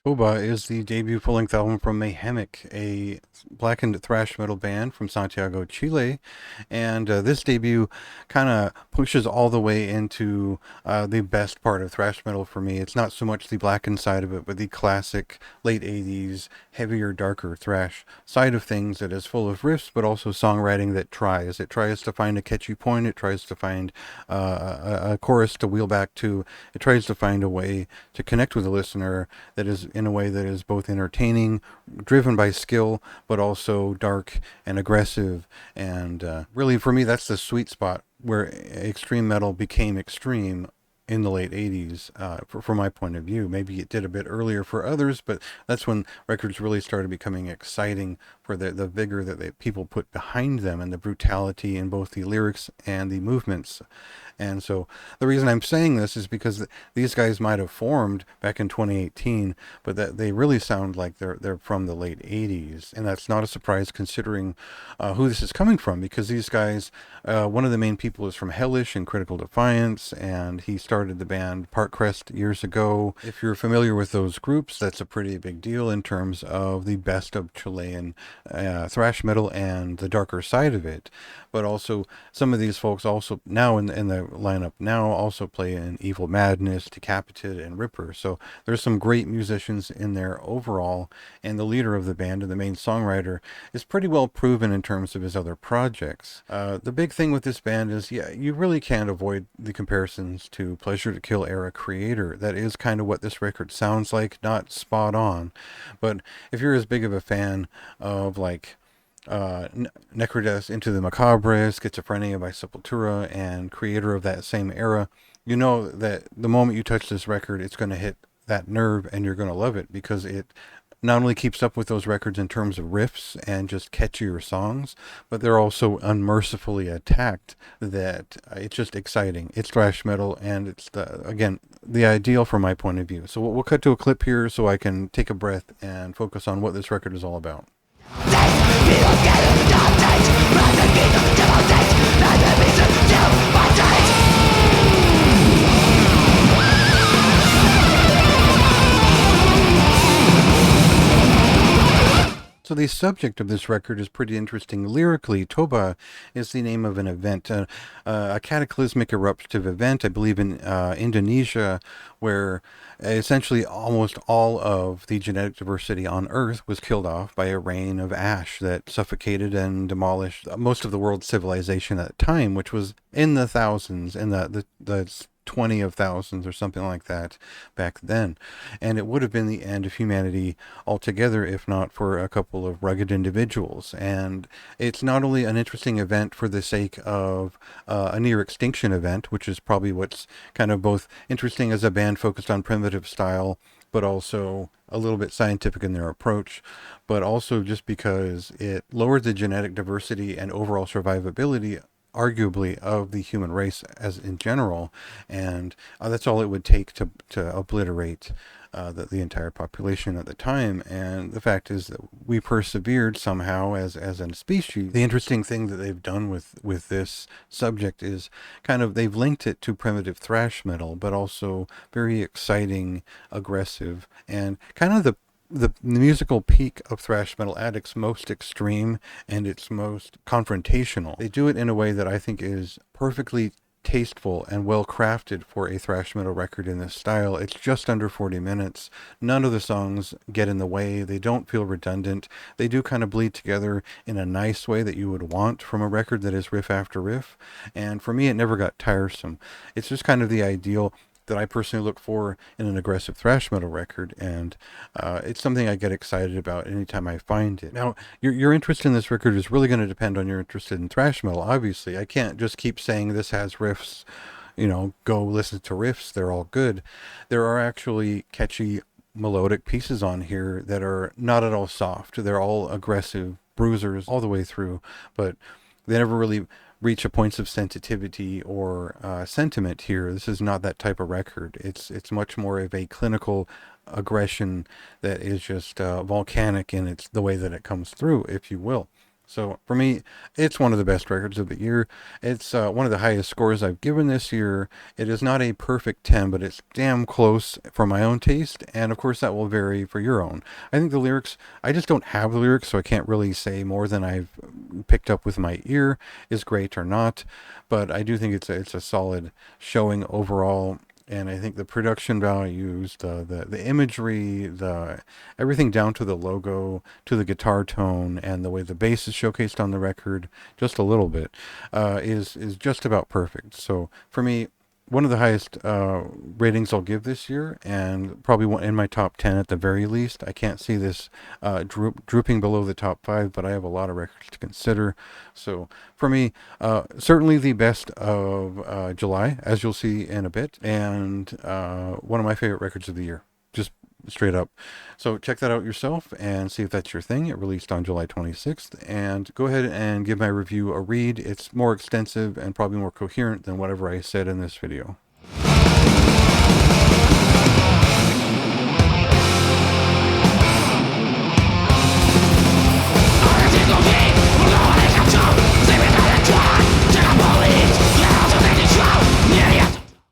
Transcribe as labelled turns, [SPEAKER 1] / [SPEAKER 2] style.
[SPEAKER 1] Toba is the debut full-length album from Mayhemic, a blackened thrash metal band from Santiago, Chile. And this debut kind of pushes all the way into the best part of thrash metal for me. It's not so much the blackened side of it, but the classic late 80s, heavier, darker thrash side of things that is full of riffs, but also songwriting that tries. It tries to find a catchy point. It tries to find a chorus to wheel back to. It tries to find a way to connect with the listener that is in a way that is both entertaining, driven by skill, but also dark and aggressive. And really, for me, that's the sweet spot where extreme metal became extreme in the late 80s, from my point of view. Maybe it did a bit earlier for others, but that's when records really started becoming exciting for the vigor that people put behind them and the brutality in both the lyrics and the movements. And so the reason I'm saying this is because these guys might have formed back in 2018, but that they really sound like they're from the late 80s, and that's not a surprise considering who this is coming from. Because these guys, one of the main people is from Hellish and Critical Defiance, and he started the band Parkcrest years ago. If you're familiar with those groups, that's a pretty big deal in terms of the best of Chilean thrash metal and the darker side of it. But also, some of these folks also now in the lineup now also play in Evil Madness, Decapitated, and Ripper. So there's some great musicians in there overall, and the leader of the band and the main songwriter is pretty well proven in terms of his other projects. The big thing with this band is, yeah, you really can't avoid the comparisons to Pleasure to Kill era Creator. That is kind of what this record sounds like, not spot on, but if you're as big of a fan of like Necrodeath Into the Macabre, Schizophrenia by Sepultura, and creator of that same era, you know that the moment you touch this record, it's going to hit that nerve and you're going to love it because it not only keeps up with those records in terms of riffs and just catchier songs, but they're also unmercifully attacked that it's just exciting. It's thrash metal and it's, again, the ideal from my point of view. So we'll cut to a clip here so I can take a breath and focus on what this record is all about. So the subject of this record is pretty interesting. Lyrically, Toba is the name of an event, a cataclysmic eruptive event, I believe in Indonesia, where essentially almost all of the genetic diversity on Earth was killed off by a rain of ash that suffocated and demolished most of the world's civilization at the time, which was in the thousands, in the 20 of thousands or something like that back then. And it would have been the end of humanity altogether if not for a couple of rugged individuals. And it's not only an interesting event for the sake of a near extinction event, which is probably what's kind of both interesting as a band focused on primitive style, but also a little bit scientific in their approach, but also just because it lowered the genetic diversity and overall survivability arguably of the human race as in general, and that's all it would take to obliterate the entire population at the time. And the fact is that we persevered somehow as a species. The interesting thing that they've done with this subject is kind of they've linked it to primitive thrash metal, but also very exciting, aggressive, and kind of the musical peak of thrash metal at its most extreme and its most confrontational. They do it in a way that I think is perfectly tasteful and well crafted for a thrash metal record in this style. It's just under 40 minutes. None of the songs get in the way. They don't feel redundant. They do kind of bleed together in a nice way that you would want from a record that is riff after riff. And for me, it never got tiresome. It's just kind of the ideal that I personally look for in an aggressive thrash metal record, and it's something I get excited about anytime I find it. Now, your interest in this record is really going to depend on your interest in thrash metal, obviously. I can't just keep saying this has riffs, go listen to riffs, they're all good. There are actually catchy melodic pieces on here that are not at all soft. They're all aggressive bruisers all the way through, but they never really reach a points of sensitivity or sentiment here. This is not that type of record. It's much more of a clinical aggression that is just volcanic in its the way that it comes through, if you will. So for me, it's one of the best records of the year. It's one of the highest scores I've given this year. It is not a perfect 10, but it's damn close for my own taste. And of course, that will vary for your own. I think the lyrics, I just don't have the lyrics, so I can't really say more than I've picked up with my ear is great or not. But I do think it's a solid showing overall. And I think the production values, the imagery, the everything down to the logo, to the guitar tone, and the way the bass is showcased on the record, just a little bit, is just about perfect. So for me, one of the highest ratings I'll give this year, and probably one in my top 10 at the very least. I can't see this drooping below the top 5, but I have a lot of records to consider. So for me, certainly the best of July, as you'll see in a bit, and one of my favorite records of the year. Just straight up. So check that out yourself and see if that's your thing. It released on July 26th. And go ahead and give my review a read. It's more extensive and probably more coherent than whatever I said in this video.